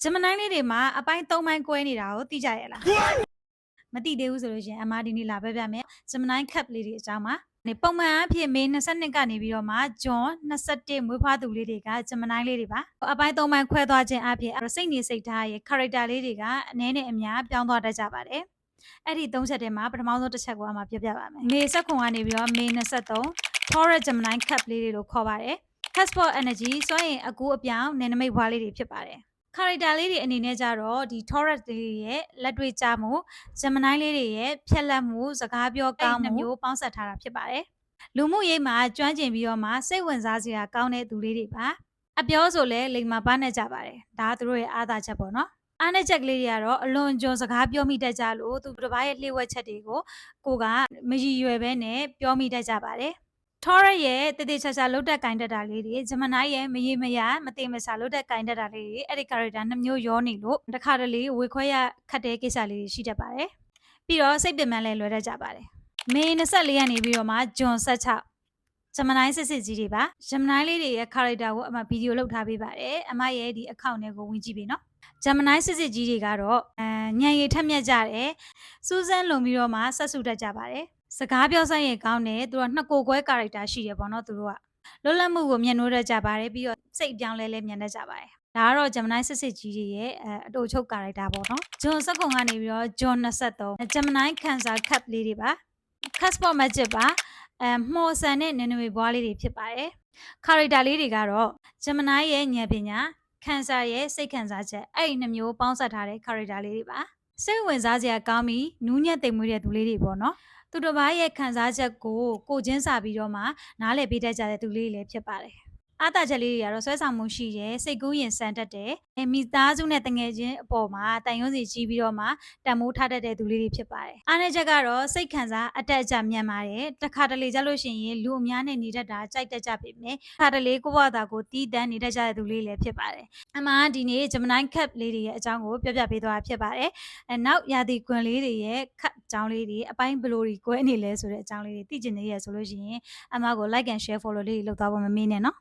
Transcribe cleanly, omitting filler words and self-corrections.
ဂျမနိုင်းလေးတွေမှာအပိုင်း3ပိုင်းကွဲနေတာကိုသိကြရလားမသိသေးဘူးဆိုလို့ရှိရင်အမဒီနေ့လာပြပြမယ်ဂျမနိုင်းကပ်လေးတွေအကြောင်းပါပုံမှန်အဖြစ်မေ22ကနေပြီးတော့မှဂျွန်21မွေးဖွားသူလေးတွေကဂျမနိုင်းလေးတွေပါအပိုင်း3ပိုင်းခွဲသွားခြင်းအဖြစ်စိတ်နေစိတ်ထားရဲ့ character လေးတွေကအနည်းနဲ့အများပြောင်းသွားတတ်ကြပါတယ်အဲ့ဒီ3ချက်ထဲမှာပထမဆုံးတစ်ချက်ကိုအမပြပြပါမယ်မေ16ကနေပြီးတော့မေ23 Taurus Gemini Cup လေးတွေလို့ခေါ်ပါတယ် Passport Energy ဆိုရင်အကူအပြောင်းနယ်နိမိတ်ဘွားလေးတွေဖြစ်ပါတယ်character လေးတွေအနေနဲ့ကြတော့ဒီ Taurus လေးရဲ့လက်တွေ့ကြမှု Gemini လေးတွေရဲ့ဖြက်လက်မှုစကားပြောကောင်းမှုမျိုးပေါင်းစပ်ထားတာဖြစ်ပါတယ်လူမှုရေးမှာကျွမ်းကျင်ပြီးတော့မှစိတ်ဝင်စားစရာကောင်းတဲ့သူလေးတွေပါအပြောဆိုလဲလိမ်မာပါနဲ့ကြပါတယ်ဒါကသူတို့ရဲ့အားသာချက်ပေါ့နော်အားနဲ့ချက်ကလေးတွေကတော့အလွန်ကျွံစကားပြောမိတတ်ကြလို့သူတစ်ပတ်ရဲ့လှည့်ဝက်ချက်တွေကိုကိုကမရည်ရွယ်ပဲနဲ့ပြောမိတတ်ကြပါတယ်Taurus ရဲ့တည်တည်ချာချာလုတ်တက်ကင်တတ်တာလေးတွေ Gemini ရဲ့မရေမရမသိမစာလုတ်တက်ကင်တတ်တာလေးတွေအဲ့ဒီ character 2မျိုးရောနေလို့တစ်ခါတလေဝေခွဲရခတ်တဲ့ကိစ္စလေးတွေရှိတတ်ပါတယ်ပြီးတော့စိတ်ပင်ပန်းလဲလွယ်တတ်ကြပါတယ်မေ24ရက်နေပြီးတော့မှဂျွန်16 Gemini စစ်စစ်ကြီးတွေပါ Gemini လေးတွေရဲ့ character ကိုအမဗီဒီယိုလုပ်ထားပေးပါတယ်အမရဲ့ဒီ account တွေကိုဝင်ကြည့်ပြီနော် Gemini စစ်စစ်ကြီးတွေကတော့ညံရည်ထက်မြက်ကြတယ်စူးစမ်းလုံပြီးတော့မှဆက်စုတတ်ကြပါတယ်စကားပြောဆိုင်ရကောင်းတယ်သူတို့နှစ်ကိုယ်ခွဲ character ရှိတယ်ပေါ့နော်သူတို့ကလွတ်လပ်မှုကိုမျက်နှိုးတတ်ကြပါတယ်ပြီးတော့စိတ်ပြောင်းလဲမြင်တတ်ကြပါတယ်ဒါကတော့ Gemini စစ်စစ်ကြီးတွေရဲ့အတူချုပ် character ပေါ့နော်ဂျွန်16ကနေပြီးတော့ဂျွန်23 Gemini Cancer Cup လေးတွေပါ Passport Magic ပါမှော်ဆန်တဲ့နင်နွေဘွားလေးတွေဖြစ်ပါတယ် character လေးတွေကတော့ Gemini ရဲ့ဉာဏ်ပညာ Cancer ရဲ့စိတ်ခံစားချက်အဲ့ဒီ2မျိုးပေါင်းစပ်ထားတဲ့ character လေးတွေပါစိတ်ဝင်စားစရာကောင်းပြီးနူးညံ့သိမ်မွေ့တဲ့သူလေးတွေပေါ့နော်သူတစ်ပါးရဲ့ခံစားချက်ကိုချင်းစာပြီးတော့မှနားလည်ပေးတတ်ကြတဲ့သူလေးတွေလည်းဖြစ်ပါတယ်အားသာချက်လေးတွေကတော့ဆွဲဆောင်မှုရှိတယ်စိတ်ကူးရင်စံတတ်တယ်မိသားစုနဲ့တငယ်ချင်းအပေါ်မှာတန်ရုံးစီကြီးပြီးတော့မှတန်မိုးထားတတ်တဲ့သူလေးတွေဖြစ်ပါတယ်အားနည်းချက်ကတော့စိတ်ခံစားအတက်အကျမြန်ပါတယ်တခါတလေကြလို့ရှိရင်လူအများနဲ့နေတတ်တာကြိုက်တတ်ကြပေမဲ့တခါတလေကိုယ့်ဘာသာကိုတီးတန်းနေတတ်ကြတဲ့သူလေးလည်းဖြစ်ပါတယ်အမှဒီနေ့ Gemini Cup လေးတွေရဲ့အကြောင်းကိုပြပြပေးသွားတာဖြစ်ပါတယ်နောက်ရာသီကွန်လေးတွေရဲ့ Cup အကြောင်းလေးတွေအပိုင်းဘလိုတွေကွဲနေလဲဆိုတဲ့အကြောင်းလေးတွေသိချင်နေရဆိုလို့ရှိရင်အမကို like and share follow လေးလုပ်သွားဖို့မမေ့နဲ့နော်